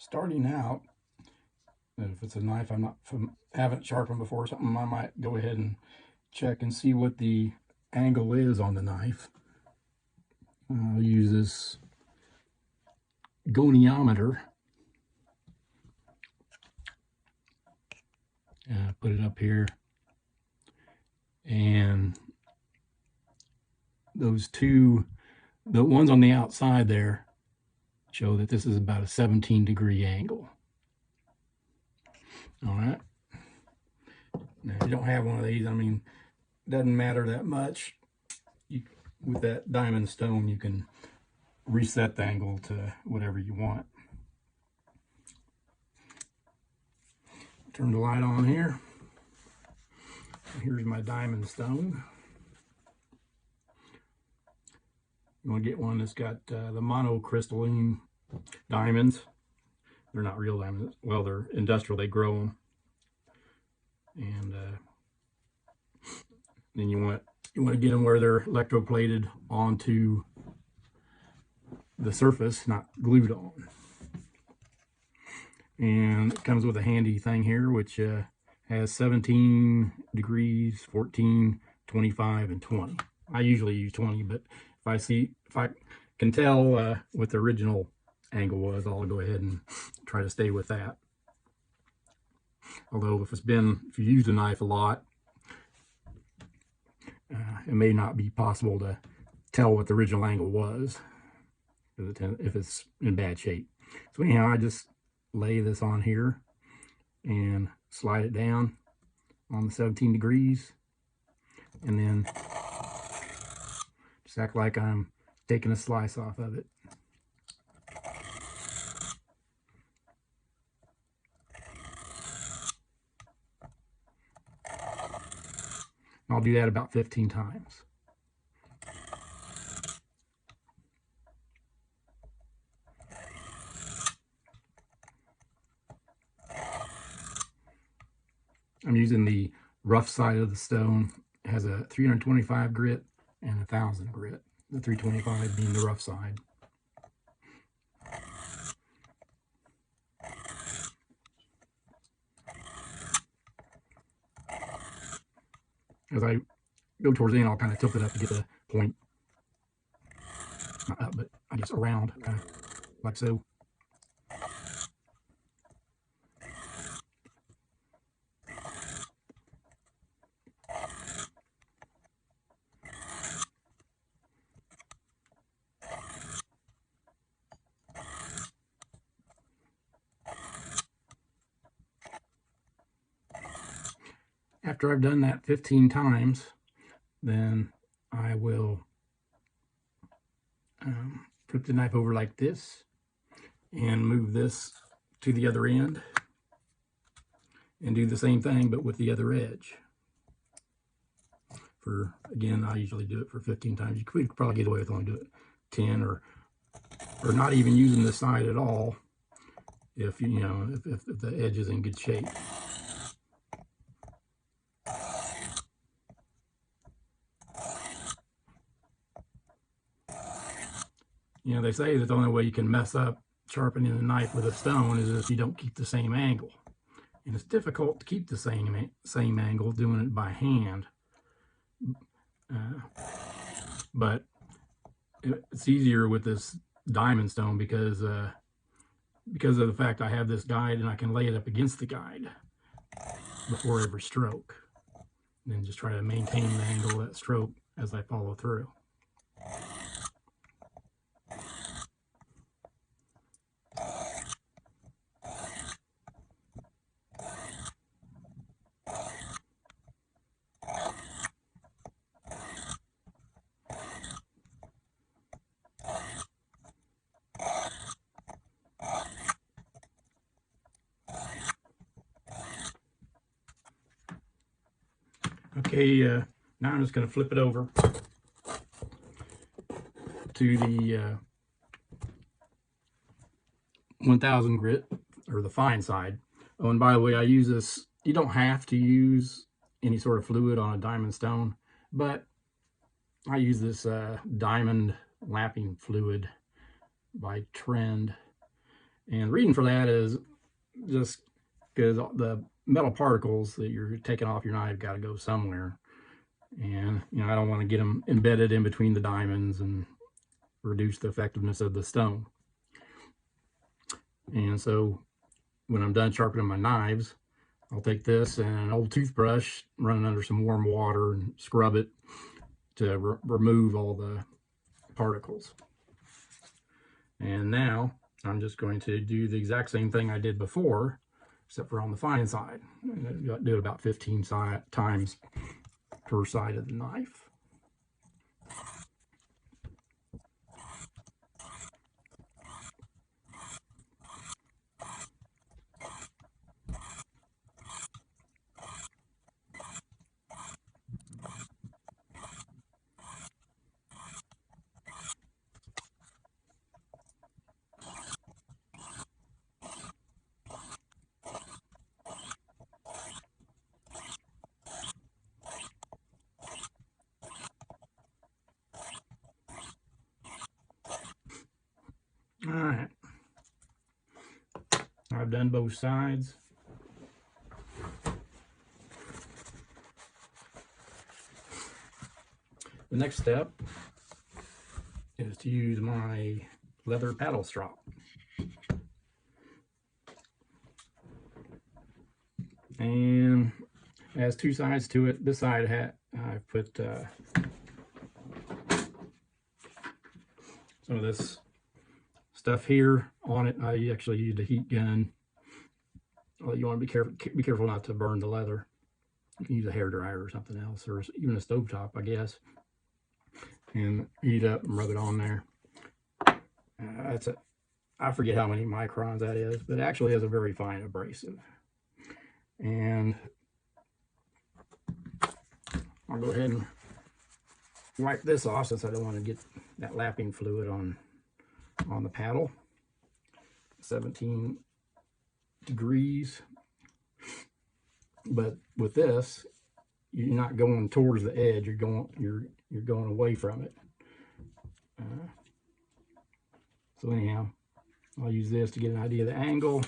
starting out, if it's a knife haven't sharpened before or something, I might go ahead and check and see what the angle is on the knife. I'll use this goniometer. Put it up here, and those two, the ones on the outside there, show that this is about a 17-degree angle. All right. Now, if you don't have one of these, I mean, it doesn't matter that much. With that diamond stone, you can reset the angle to whatever you want. Turn the light on here. Here's my diamond stone. You want to get one that's got the monocrystalline diamonds. They're not real diamonds. Well, they're industrial. They grow them. And then you want to get them where they're electroplated onto the surface, not glued on. And it comes with a handy thing here, which has 17 degrees, 14, 25, and 20. I usually use 20, but if I can tell what the original angle was, I'll go ahead and try to stay with that. Although if you use the knife a lot, it may not be possible to tell what the original angle was if it's in bad shape. So anyhow, I just lay this on here and slide it down on the 17 degrees, and then just act like I'm taking a slice off of it. I'll do that about 15 times. I'm using the rough side of the stone. It has a 325 grit and 1,000 grit. The 325 being the rough side. As I go towards the end, I'll kind of tilt it up to get the point. Not up, but I guess around, kind of like so. After I've done that 15 times, then I will flip the knife over like this and move this to the other end and do the same thing but with the other edge. Again, I usually do it for 15 times. You could probably get away with only doing it 10 or not even using the side at all if if the edge is in good shape. They say that the only way you can mess up sharpening a knife with a stone is if you don't keep the same angle. And it's difficult to keep the same angle doing it by hand. But it's easier with this diamond stone because of the fact I have this guide and I can lay it up against the guide before every stroke. And then just try to maintain the angle of that stroke as I follow through. Okay, now I'm just going to flip it over to the 1000 grit, or the fine side. Oh, and by the way, I use this. You don't have to use any sort of fluid on a diamond stone, but I use this diamond lapping fluid by Trend. And the reason for that is just because the metal particles that you're taking off your knife got to go somewhere. And, you know, I don't want to get them embedded in between the diamonds and reduce the effectiveness of the stone. And so when I'm done sharpening my knives, I'll take this and an old toothbrush, run it under some warm water and scrub it to remove all the particles. And now I'm just going to do the exact same thing I did before, except for on the fine side. Do it about 15 times per side of the knife. All right, I've done both sides. The next step is to use my leather paddle strop. And it has two sides to it. This side I put some of this stuff here on it. I actually used a heat gun. Well, you want to be careful not to burn the leather. You can use a hairdryer or something else, or even a stovetop, I guess, and heat up and rub it on there. I forget how many microns that is, but it actually is a very fine abrasive. And I'll go ahead and wipe this off since I don't want to get that lapping fluid on the paddle. 17 degrees. But with this, you're not going towards the edge. You're going away from it. So anyhow, I'll use this to get an idea of the angle,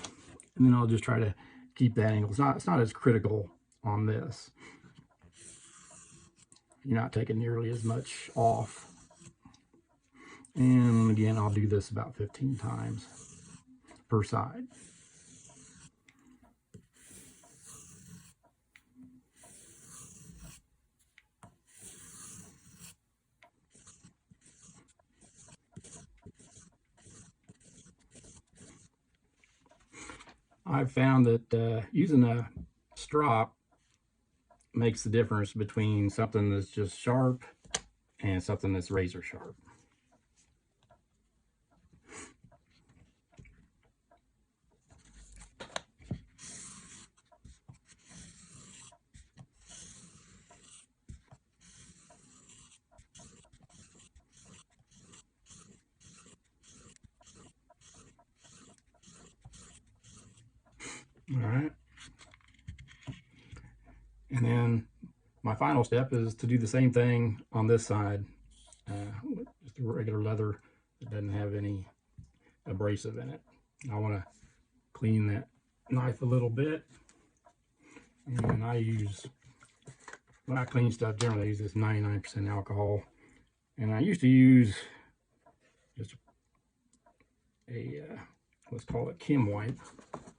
and then I'll just try to keep that angle. It's not as critical on this. You're not taking nearly as much off. And again, I'll do this about 15 times per side. I've found that using a strop makes the difference between something that's just sharp and something that's razor sharp. All right. And then my final step is to do the same thing on this side. Just a regular leather that doesn't have any abrasive in it. I want to clean that knife a little bit. And when I clean stuff, generally I use this 99% alcohol. And I used to use just let's call it Kim wipe.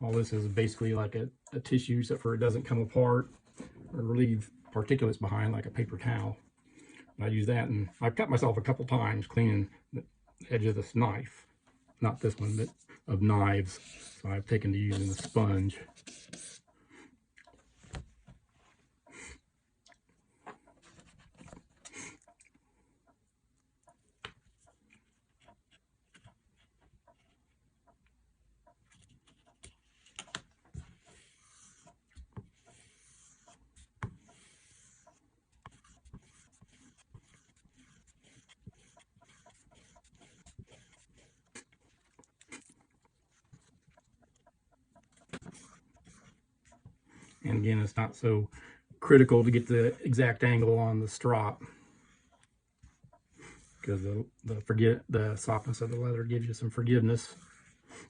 All this is basically like a tissue, except for it doesn't come apart or leave particulates behind like a paper towel. And I use that, and I've cut myself a couple times cleaning the edge of this knife. Not this one, but of knives. So I've taken to using a sponge. And again, it's not so critical to get the exact angle on the strop, because the softness of the leather gives you some forgiveness.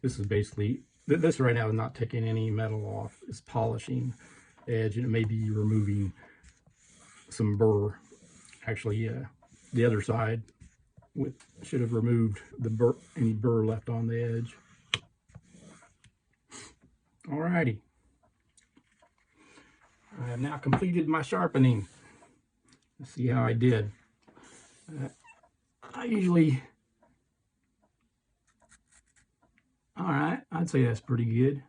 This is basically, this right now is not taking any metal off. It's polishing edge, and it may be removing some burr. Actually, the other side should have removed the any burr left on the edge. Alrighty. I have now completed my sharpening. Let's see how I did. I usually, alright, I'd say that's pretty good.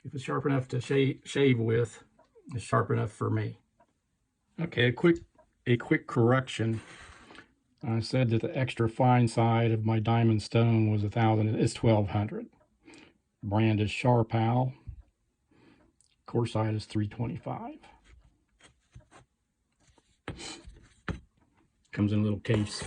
If it's sharp enough to shave with, it's sharp enough for me. Okay, a quick correction. I said that the extra fine side of my diamond stone was 1,000. It's 1,200. Brand is Sharpal. Coarse side is 325. Comes in a little case.